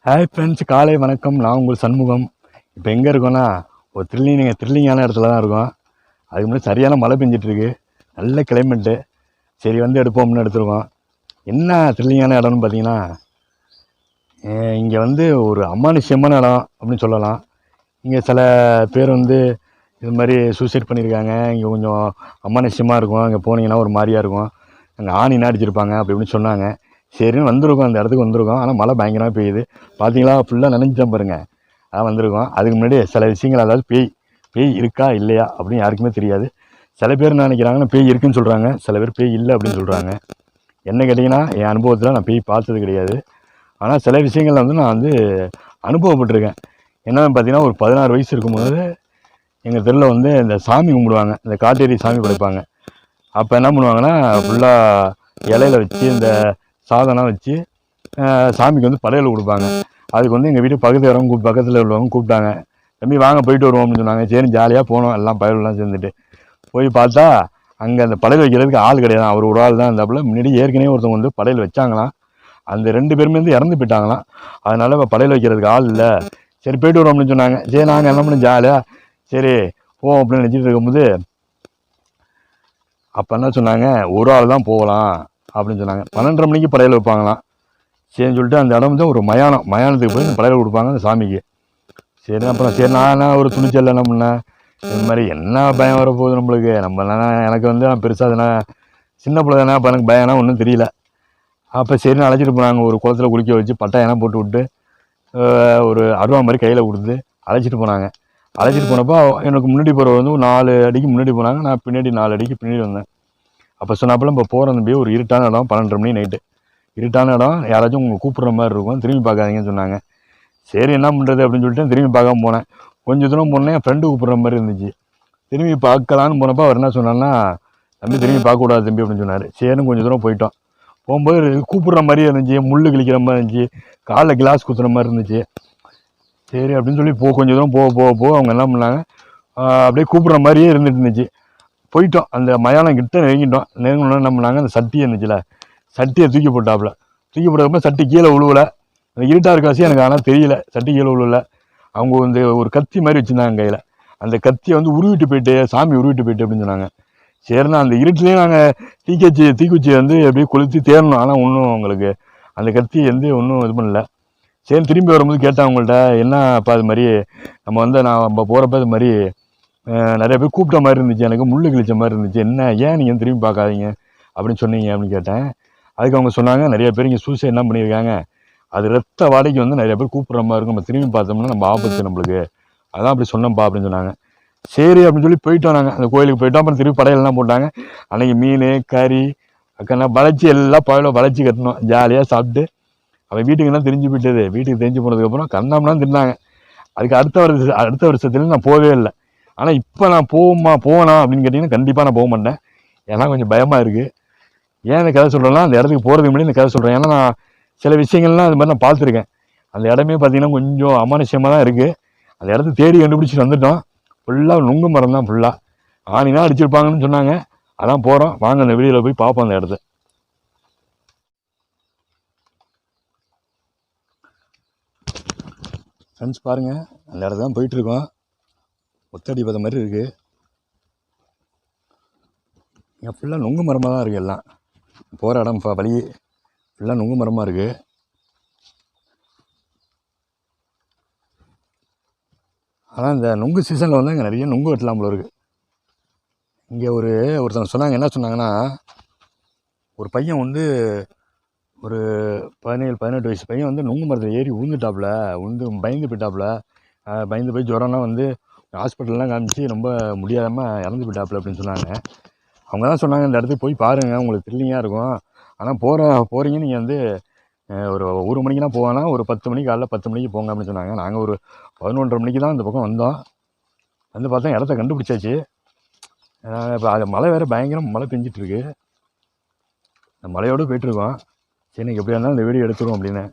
Hi friends, காலை வணக்கம். நான் உங்கள் சண்முகம். இப்போ எங்கே இருக்கோன்னா ஒரு த்ரில்லிங்கான இடத்துல தான் இருக்கோம். அதுக்கு முன்னாடி சரியான மழை பெஞ்சிட்ருக்கு, நல்ல கிளைமேட்டு. சரி வந்து எடுப்போம்னு எடுத்துருக்கோம். என்ன த்ரில்லிங்கான இடம்னு பார்த்தீங்கன்னா, இங்கே வந்து ஒரு அமானுஷ்யமான இடம் அப்படின்னு சொல்லலாம். இங்கே சில பேர் வந்து இது மாதிரி சூசைட் பண்ணியிருக்காங்க. இங்கே கொஞ்சம் அமானுஷ்யமாக இருக்கும், அங்கே போனீங்கன்னா ஒரு மாதிரியாக இருக்கும், அங்கே ஆணினா அடிச்சிருப்பாங்க அப்படி இப்படின்னு சொன்னாங்க. சரின்னு வந்திருக்கோம், அந்த இடத்துக்கு வந்திருக்கோம். ஆனால் மழை பயங்கரமாக பெய்யுது. பார்த்தீங்களா, ஃபுல்லாக நனைஞ்சிட்டேன் பாருங்கள். அதான் வந்திருக்கோம். அதுக்கு முன்னாடி சில விஷயங்கள், அதாவது பேய் பேய் இருக்கா இல்லையா அப்படின்னு யாருக்குமே தெரியாது. சில பேர் என்ன நினைக்கிறாங்கன்னா பேய் இருக்குன்னு சொல்கிறாங்க, சில பேர் பேய் இல்லை அப்படின்னு சொல்கிறாங்க. என்ன கேட்டிங்கன்னா, என் அனுபவத்தில் நான் பேய் பார்த்தது கிடையாது. ஆனால் சில விஷயங்களில் வந்து நான் வந்து அனுபவப்பட்டிருக்கேன். என்னன்னு பார்த்தீங்கன்னா, ஒரு 16 வயசு இருக்கும்போது எங்கள் தெருவில் வந்து இந்த சாமி கும்பிடுவாங்க, இந்த காட்டேரி சாமி படைப்பாங்க. அப்போ என்ன பண்ணுவாங்கன்னா, ஃபுல்லாக இலையில வச்சு இந்த சாதம்லாம் வச்சு சாமிக்கு வந்து படையல் கொடுப்பாங்க. அதுக்கு வந்து எங்கள் வீட்டு பக்கத்தில் உள்ளவங்க கூப்பிட்டாங்க. தம்பி வாங்க போயிட்டு வருவோம் அப்படின்னு சொன்னாங்க. சரி ஜாலியாக போனோம், எல்லாம் பயலெல்லாம் சேர்ந்துட்டு. போய் பார்த்தா அங்கே அந்த படையல் வைக்கிறதுக்கு ஆள் கிடையாது. அவர் ஒரு ஆள் தான் இருந்தாப்புல. முன்னாடி ஏற்கனவே ஒருத்தவங்க வந்து படையல் வச்சாங்களாம். அந்த 2 பேருமே வந்து இறந்து போயிட்டாங்களாம். அதனால் இப்போ படையல் வைக்கிறதுக்கு ஆள் இல்லை. சரி போயிட்டு வரோம் அப்படின்னு சொன்னாங்க. சரி நாங்கள் என்ன பண்ணோம், ஜாலியாக சரி போவோம் அப்படின்னு நினச்சிட்டு இருக்கும்போது, அப்போ என்ன சொன்னாங்க, ஒரு ஆள் தான் போகலாம் அப்படின்னு சொன்னாங்க. 12:30 மணிக்கு படையல் வைப்பாங்களாம். சரின்னு சொல்லிட்டு அந்த இடம் வந்து ஒரு மயானத்துக்கு போய் இந்த படையல் கொடுப்பாங்க அந்த சாமிக்கு. சரி அப்புறம் சரி நான் ஒரு துணிச்சல் என்ன பண்ணேன், இந்த மாதிரி என்ன பயம் வரப்போகுது நம்மளுக்கு, நம்ம எனக்கு வந்து நான் பெருசாக அதனால் சின்ன பிள்ளை தானே, அப்போ எனக்கு பயம்னா ஒன்றும் தெரியல. அப்போ சரின்னு அழைச்சிட்டு போனாங்க. ஒரு குளத்தில் குளிக்க வச்சு பட்டாயெல்லாம் போட்டு விட்டு ஒரு அருவா மாதிரி கையில் கொடுத்து அழைச்சிட்டு போனாங்க. அழைச்சிட்டு போனப்போ எனக்கு முன்னாடி போகிறவர் வந்து ஒரு 4 அடிக்கு முன்னாடி போனாங்க, நான் பின்னாடி 4 அடிக்கு பின்னாடி வந்தேன். அப்போ சொன்னாப்புல, இப்போ போகிற தம்பி ஒரு இருட்டான இடம், 12:30 மணி நைட்டு, இருட்டான இடம், யாராச்சும் உங்களை கூப்பிட்ற மாதிரி இருக்கும், திரும்பி பார்க்காதீங்கன்னு சொன்னாங்க. சரி என்ன பண்ணுறது அப்படின்னு சொல்லிட்டு திரும்பி பார்க்காம போனேன். கொஞ்சம் தூரம் போனேன், என் ஃப்ரெண்டு கூப்பிட்ற மாதிரி இருந்துச்சு. திரும்பி பார்க்கலான்னு போனப்போ அவர் என்ன சொன்னார்னா, தம்பி திரும்பி பார்க்கக்கூடாது தம்பி அப்படின்னு சொன்னார். சரின்னு கொஞ்சம் தூரம் போயிட்டோம். போகும்போது கூப்பிட்ற மாதிரியே இருந்துச்சு, முள் கிழிக்கிற மாதிரி இருந்துச்சு, காலில் கிளாஸ் குத்துற மாதிரி இருந்துச்சு. சரி அப்படின்னு சொல்லி கொஞ்சம் தூரம் போக அவங்க என்ன பண்ணாங்க, அப்படியே கூப்பிட்ற மாதிரியே இருந்துச்சு. போயிட்டோம், அந்த மயானம் கிட்ட நெருங்கினோம். என்ன பண்ணாங்க, அந்த சட்டி இருந்துச்சுல, சட்டியை தூக்கி போட்டாப்புல. தூக்கி போட்டப்ப சட்டி கீழே விழுவலை. அந்த இருட்டாக இருக்காசி எனக்கு ஆனால் தெரியல, சட்டி கீழே விழுவல. அவங்க வந்து ஒரு கத்தி மாதிரி வச்சுருந்தாங்க கையில். அந்த கத்தியை வந்து உருவிட்டு போயிட்டு, சாமி உருவிட்டு போயிட்டு அப்படின்னு சொன்னாங்க. சரிண்ணா அந்த இருட்டுலேயும் நாங்கள் தீக்குச்சியை வந்து அப்படியே கொளுத்தி தேடணும். ஆனால் ஒன்றும் அவங்களுக்கு அந்த கத்தி வந்து ஒன்றும் இது பண்ணல. சரி திரும்பி வரும்போது கேட்டேன் அவங்கள்ட்ட, என்னப்பா இது மாதிரி நம்ம வந்து நான் நம்ம போகிறப்ப இது மாதிரி நிறைய பேர் கூப்பிட்ட மாதிரி இருந்துச்சு, எனக்கு முள் கிழிச்ச மாதிரி இருந்துச்சு, என்ன ஏன் நீங்கள் திரும்பி பார்க்காதீங்க அப்படின்னு சொன்னீங்க அப்படின்னு கேட்டேன். அதுக்கு அவங்க சொன்னாங்க, நிறைய பேர் இங்கே சூசைட் என்ன பண்ணியிருக்காங்க, அது ரத்த வாடகைக்கு வந்து நிறைய பேர் கூப்பிட்ற மாதிரி இருக்கும், நம்ம திரும்பி பார்த்தோம்னா நம்ம ஆபத்து நம்மளுக்கு, அதான் அப்படி சொன்னோம்ப்பா அப்படின்னு சொன்னாங்க. சரி அப்படின்னு சொல்லி போயிட்டோம். நாங்கள் அந்த கோயிலுக்கு போயிட்டோம். அப்புறம் திருப்பி படையெல்லாம் போட்டாங்க. அன்றைக்கி மீன் கறி அக்கா வளைச்சி எல்லாம் பழம் வளைச்சி கட்டணும், ஜாலியாக சாப்பிட்டு அவன் வீட்டுக்குன்னா தெரிஞ்சு போயிட்டது. வீட்டுக்கு தெரிஞ்சு போனதுக்கப்புறம் கண்ணாமலாம் தின்னாங்க. அதுக்கு அடுத்த வருஷத்துல நான் போகவே இல்லை. ஆனால் இப்போ நான் போவேனா அப்படின்னு கேட்டிங்கன்னா கண்டிப்பாக நான் போக மாட்டேன். ஏன்னா கொஞ்சம் பயமாக இருக்குது. ஏன் இந்த கதை சொல்கிறேன்னா, அந்த இடத்துக்கு போகிறதுக்கு முன்னாடி இந்த கதை சொல்கிறேன். ஏன்னா நான் சில விஷயங்கள்லாம் அது மாதிரி நான் பார்த்துருக்கேன். அந்த இடமே பார்த்தீங்கன்னா கொஞ்சம் அமானுஷ்யமாக தான் இருக்குது. அந்த இடத்த தேடி கண்டுபிடிச்சிட்டு வந்துட்டோம். ஃபுல்லாக நுங்கு மரம் தான், ஃபுல்லாக ஆணினா அடிச்சிருப்பாங்கன்னு சொன்னாங்க. அதான் போகிறோம், வாங்க அந்த வெளியில் போய் பார்ப்போம் அந்த இடத்த. ஃப்ரெண்ட்ஸ் பாருங்கள், அந்த இடத்துல தான் போயிட்டுருக்கோம். ஒத்தடி பார்த்த மாதிரி இருக்குது. இங்கே ஃபுல்லாக நுங்கு மரமாக தான் இருக்குது. எல்லாம் போகிற இடம் வழி ஃபுல்லாக நுங்கு மரமாக இருக்குது. ஆனால் இந்த நுங்கு சீசனில் வந்து இங்கே நிறைய நுங்கு வெட்டலாம் போல இருக்குது. இங்கே ஒருத்தவங்க சொன்னாங்க, என்ன சொன்னாங்கன்னா, ஒரு பையன் வந்து ஒரு 17-18 வயசு பையன் வந்து நுங்கு மரத்தில் ஏறி விழுந்துட்டாப்புல, பயந்து போயிட்டாப்புல. பயந்து போய் ஜுரம்லாம் வந்து ஹாஸ்பிட்டல்லாம் காமிச்சு ரொம்ப முடியாமல் இறந்து போயிட்டாப்புல அப்படின்னு சொன்னாங்க. அவங்க தான் சொன்னாங்க, இந்த இடத்துக்கு போய் பாருங்கள், உங்களுக்கு த்ரில்லிங்காக இருக்கும். ஆனால் போகிறீங்க நீங்கள் வந்து ஒரு 1 மணிக்கெலாம் போவானா, ஒரு 10 மணிக்கு, காலைல 10 மணிக்கு போங்க அப்படின்னு சொன்னாங்க. நாங்கள் ஒரு 11:30 மணிக்கு தான் இந்த பக்கம் வந்தோம். வந்து பார்த்தா இடத்த கண்டுபிடிச்சாச்சு. இப்போ அது மழை வேறு பயங்கரம் மழை பெஞ்சிட்ருக்கு. இந்த மழையோடு போயிட்டுருக்கோம். சரி எனக்கு எப்படியா இருந்தாலும் இந்த வீடியோ எடுத்துருவோம் அப்படின்னு.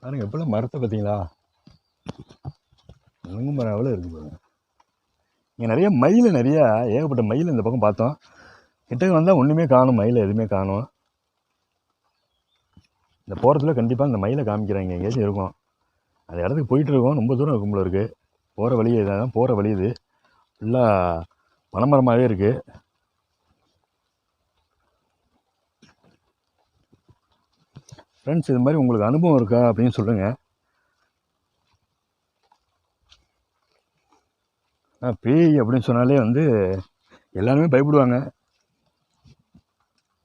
பாருங்க எப்பெல்லாம் மரத்தை பார்த்தீங்களா, முருங்கை மரம் எவ்வளோ இருக்குது பாருங்க. இங்கே நிறைய மயில், நிறையா ஏகப்பட்ட மயில் இந்த பக்கம் பார்த்தோம். கிட்டக்கு வந்தால் ஒன்றுமே காணும், மயில் எதுவுமே காணும். இந்த போகிறதுல கண்டிப்பாக இந்த மயிலை காமிக்கிறாங்க, எங்கேயாச்சும் இருக்கும். அந்த இடத்துக்கு போயிட்டு இருக்கோம், ரொம்ப தூரம் இருக்கும் போல இருக்குது. போகிற வழி இதான், போகிற வழி இது ஃபுல்லாக பனைமரமாகவே இருக்குது. ஃப்ரெண்ட்ஸ், இது மாதிரி உங்களுக்கு அனுபவம் இருக்கா அப்படின்னு சொல்லுங்கள். பேய் அப்படின்னு சொன்னாலே வந்து எல்லாருமே பயப்படுவாங்க.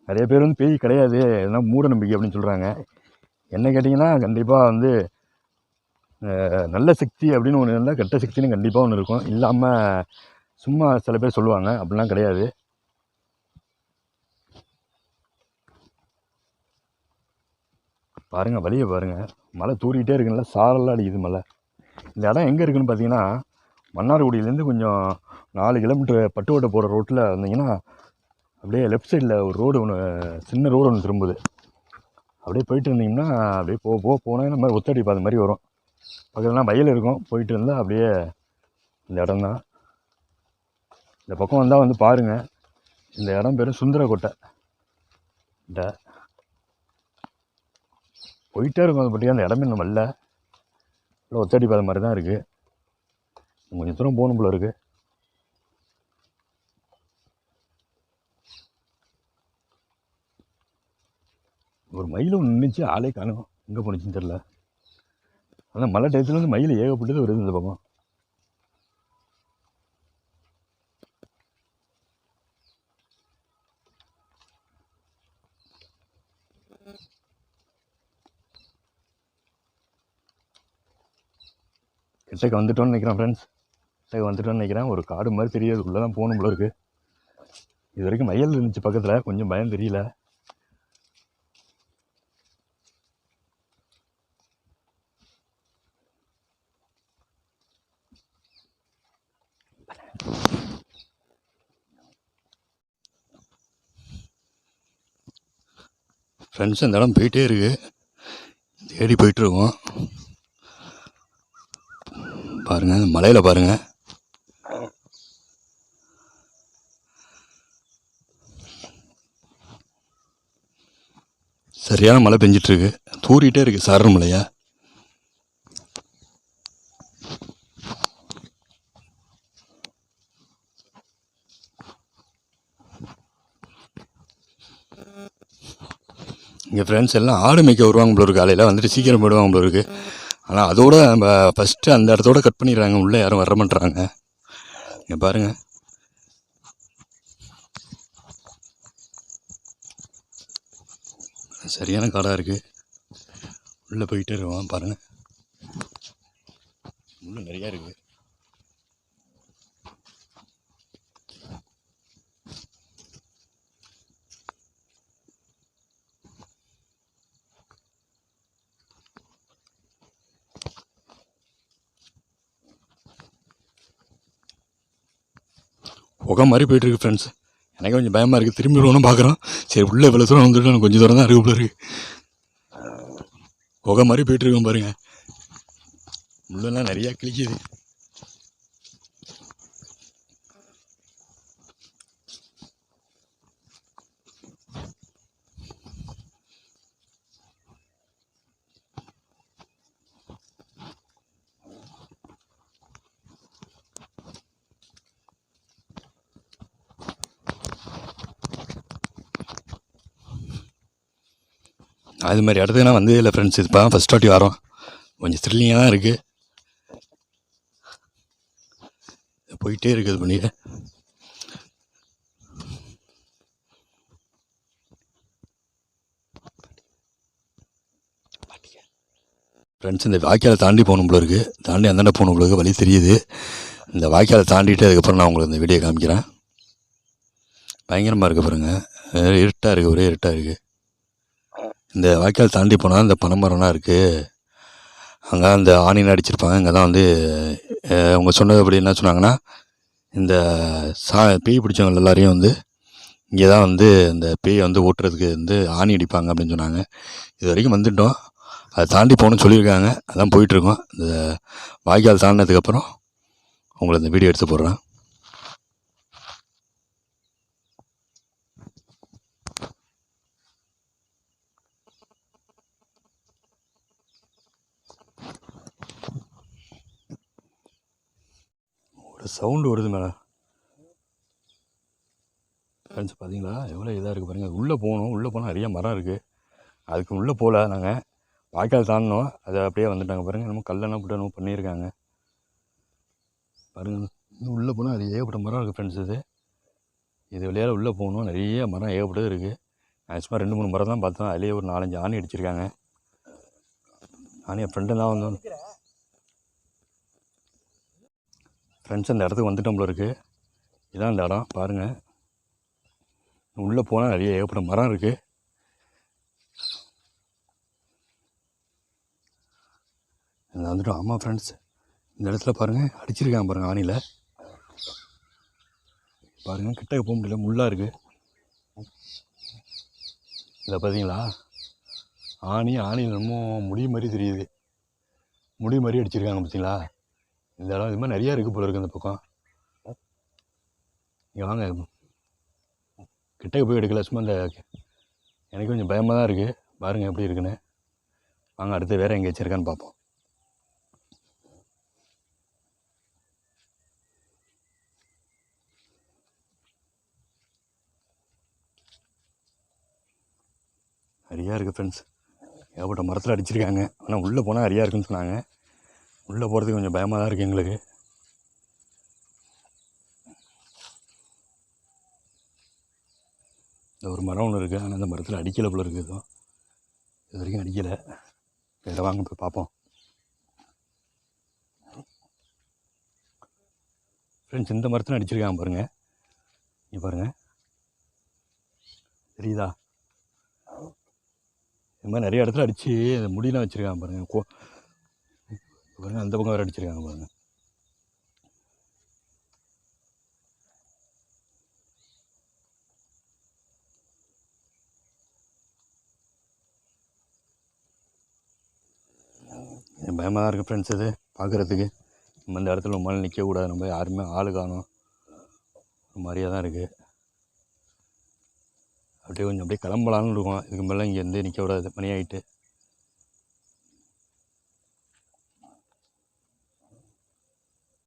நிறைய பேர் வந்து பேய் கிடையாது, எதனா மூட நம்பிக்கை அப்படின்னு சொல்கிறாங்க. என்ன கேட்டிங்கன்னா கண்டிப்பாக வந்து நல்ல சக்தி அப்படின்னு ஒன்று இருந்தால் கெட்ட சக்தின்னு கண்டிப்பாக ஒன்று இருக்கும். இல்லாமல் சும்மா சில பேர் சொல்லுவாங்க, அப்படிலாம் கிடையாது. பாருங்கள், வழியை பாருங்கள், மழை தூரிகிட்டே இருக்குல்ல, சாரெல்லாம் அடிக்குது மழை. இந்த இடம் எங்கே இருக்குதுன்னு பார்த்தீங்கன்னா, மன்னார்குடியிலேருந்து கொஞ்சம் 4 கிலோமீட்டர் பட்டுக்கோட்டை போகிற ரோட்டில் வந்தீங்கன்னா அப்படியே லெஃப்ட் சைடில் ஒரு ரோடு ஒன்று, சின்ன ரோடு ஒன்று திரும்புது. அப்படியே போயிட்டு இருந்தீங்கன்னா அப்படியே போனால் நம்ம ஒத்தடி பாதை மாதிரி வரும். பக்கத்துலாம் வயல் இருக்கும். போயிட்டு இருந்தால் அப்படியே இந்த இடம் தான். இந்த பக்கம் வந்தால் வந்து பாருங்கள், இந்த இடம் பேர் சுந்தரக்கோட்டை. இந்த போயிட்டே இருக்கும், அதை பற்றி அந்த இடமே நம்ம இல்லை, ஒத்தடி பாதை மாதிரி தான் இருக்குது. கொஞ்சம் தூரம் போகணும் போல இருக்குது. ஒரு மயில் ஒன்று நின்றுச்சு, ஆளே காணும், எங்கே போணுச்சுன்னு தெரில. ஆனால் மழை டயத்தில் வந்து மயில் ஏகப்பட்டது வருது இந்த பக்கம். கிட்டக்க வந்துட்டோன்னு நினைக்கிறேன் ஃப்ரெண்ட்ஸ், கிட்டக்க வந்துட்டோன்னு நினைக்கிறேன். ஒரு காடு மாதிரி தெரியாது, உள்ளே தான் போகணும் போல இருக்குது. இது வரைக்கும் மயில் இருந்துச்சு பக்கத்தில், கொஞ்சம் பயம் தெரியல. ஃப்ரெண்ட்ஸ், இந்த இடம் போயிட்டே இருக்குது, தேடி போயிட்டுருக்கோம். பாருங்கள், இந்த மலையில் பாருங்கள், சரியான மழை பெஞ்சிட்ருக்கு, தூரிகிட்டே இருக்குது சாரல் மலையா. இங்கே ஃப்ரெண்ட்ஸ் எல்லாம் ஆடு மேய்க்க வருவாங்க போல இருக்குது, காலையில் வந்துட்டு சீக்கிரம் போயிடுவாங்க போல இருக்குது. ஆனால் அதோட நம்ம ஃபஸ்ட்டு அந்த இடத்தோட கட் பண்ணிடுறாங்க, உள்ளே யாரும் வர மாட்டுறாங்க. இங்கே பாருங்கள், சரியான காடாக இருக்குது. உள்ளே போயிட்டே இருக்கோம், பாருங்கள், உள்ளே நிறையா இருக்குது. புகை மாதிரி போயிட்டுருக்கு ஃப்ரெண்ட்ஸ், எனக்கு கொஞ்சம் பயமாக இருக்குது. திரும்பி விடணும் பார்க்குறோம், சரி உள்ளே இவ்வளோ தூரம் வந்துட்டு கொஞ்சம் தூரம் தான் இருக்குது போல இருக்குது. புகை மாதிரி போயிட்டுருக்கோம் பாருங்கள், உள்ளெல்லாம் நிறையா கிழிக்குது. அது மாதிரி இடத்துக்கு நான் வந்ததே இல்லை ஃப்ரெண்ட்ஸ், இப்போ தான் ஃபஸ்ட் வாட்டி வரோம், கொஞ்சம் த்ரில்லிங்காக தான் இருக்குது. போயிட்டே இருக்குது பண்ணிட்டு ஃப்ரெண்ட்ஸ். இந்த வாய்க்காலை தாண்டி போகணும் போல இருக்குது, தாண்டி அந்தாண்ட போகணும் போல இருக்குது, வழி தெரியுது. இந்த வாய்க்காலை தாண்டிட்டு அதுக்கப்புறம் நான் உங்களுக்கு இந்த வீடியோ காமிக்கிறேன். பயங்கரமாக இருக்குது பாருங்கள், இருட்டாக இருக்குது, ஒரே இருட்டாக இருக்குது. இந்த வாய்க்கால் தாண்டி போனால் இந்த பனைமரம்லாம் இருக்குது, அங்கே அந்த ஆணின்னு அடிச்சிருப்பாங்க. இங்கே தான் வந்து அவங்க சொன்னது அப்படி என்ன சொன்னாங்கன்னா, இந்த பேய் பிடிச்சவங்க எல்லாரையும் வந்து இங்கே தான் வந்து இந்த பேயை வந்து ஓட்டுறதுக்கு வந்து ஆணி அடிப்பாங்க அப்படின்னு சொன்னாங்க. இது வரைக்கும் வந்துட்டோம், அதை தாண்டி போகணுன்னு சொல்லியிருக்காங்க. அதான் போயிட்டுருக்கோம். இந்த வாய்க்கால் தாண்டினதுக்கப்புறம் உங்களை இந்த வீடியோ எடுத்து போடுறேன். ஒரு சவுண்டு வருது மேலே ஃப்ரெண்ட்ஸ். பார்த்தீங்களா எவ்வளோ இதாக இருக்குது பாருங்கள். உள்ளே போகணும். உள்ளே போனால் நிறைய மரம் இருக்குது. அதுக்கு உள்ளே போகல. நாங்கள் வாய்க்கால் தாண்டினோம். அதை அப்படியே வந்துட்டாங்க பாருங்கள். நம்ம கல்லெல்லாம் போட்டு நம்ம பண்ணியிருக்காங்க பாருங்கள். இன்னும் உள்ளே போனால் அது ஏகப்பட்ட மரம் இருக்குது ஃப்ரெண்ட்ஸ். இது வழியாக உள்ளே போகணும். நிறைய மரம் ஏகப்பட்டது இருக்குது. நான் சும்மா 2-3 மரம் தான் பார்த்தோம். அதிலே ஒரு 4-5 ஆணி அடிச்சிருக்காங்க. நானும் என் ஃப்ரெண்டு தான் வந்தோம். ஃப்ரெண்ட்ஸ் அந்த இடத்துக்கு வந்துட்டோம் போல இருக்குது. இதுதான் இந்த இடம் பாருங்கள். உள்ளே போனால் நிறைய ஏகப்பட்ட மரம் இருக்குது. வந்துட்டோம். ஆமாம் ஃப்ரெண்ட்ஸ், இந்த இடத்துல பாருங்கள் அடிச்சிருக்காங்க பாருங்கள் ஆணியில். பாருங்கள் கிட்டக்க போக முடியல, முள்ளாக இருக்குது. இதை பார்த்தீங்களா ஆணியில் ரொம்ப முடி மாதிரி தெரியுது. முடி மாதிரி அடிச்சிருக்காங்க பார்த்தீங்களா. இந்த இடம் இது மாதிரி நிறையா இருக்குது போல இருக்குது. அந்த பக்கம் இங்கே வாங்க, கிட்டக்க போய் எடுக்கல. சும்மா இந்த எனக்கு கொஞ்சம் பயமாக தான் இருக்குது. பாருங்கள் எப்படி இருக்குன்னு. வாங்க அடுத்து வேறு எங்கே வச்சுருக்கான்னு பார்ப்போம். நிறையா இருக்குது ஃப்ரெண்ட்ஸ். ஏகப்பட்ட மரத்தில் அடிச்சிருக்காங்க. ஆனால் உள்ளே போனால் நிறையா இருக்குன்னு சொன்னாங்க. உள்ளே போகிறதுக்கு கொஞ்சம் பயமாக தான் இருக்குது எங்களுக்கு. இந்த ஒரு மரம் ஒன்று இருக்குது. ஆனால் அந்த மரத்தில் அடிக்கலை போல இருக்குது. இது வரைக்கும் அடிக்கலை. இதை வாங்க போய் பார்ப்போம் ஃப்ரெண்ட்ஸ். இந்த மரத்தில் அடிச்சிருக்காங்க பாருங்கள். இங்கே பாருங்கள் தெரியுதா. இது மாதிரி நிறைய இடத்துல அடித்து அந்த முடியெலாம் வச்சுருக்காங்க பாருங்கள். பாருங்கள் அந்த பக்கம் வேறு அடிச்சிருக்காங்க பாருங்கள். பயமாக தான் இருக்குது ஃப்ரெண்ட்ஸ். இது பார்க்குறதுக்கு நம்ம இந்த இடத்துல ரொம்ப நாள் நிற்கக்கூடாது. நம்ம யாருமே ஆள் காணும். ஒரு மாதிரியாக தான் இருக்குது. அப்படியே கொஞ்சம் அப்படியே கிளம்பலான்னு இருக்கோம். இதுக்கு மேலே இங்கேருந்து நிற்க விடாது, மணி ஆகிட்டு.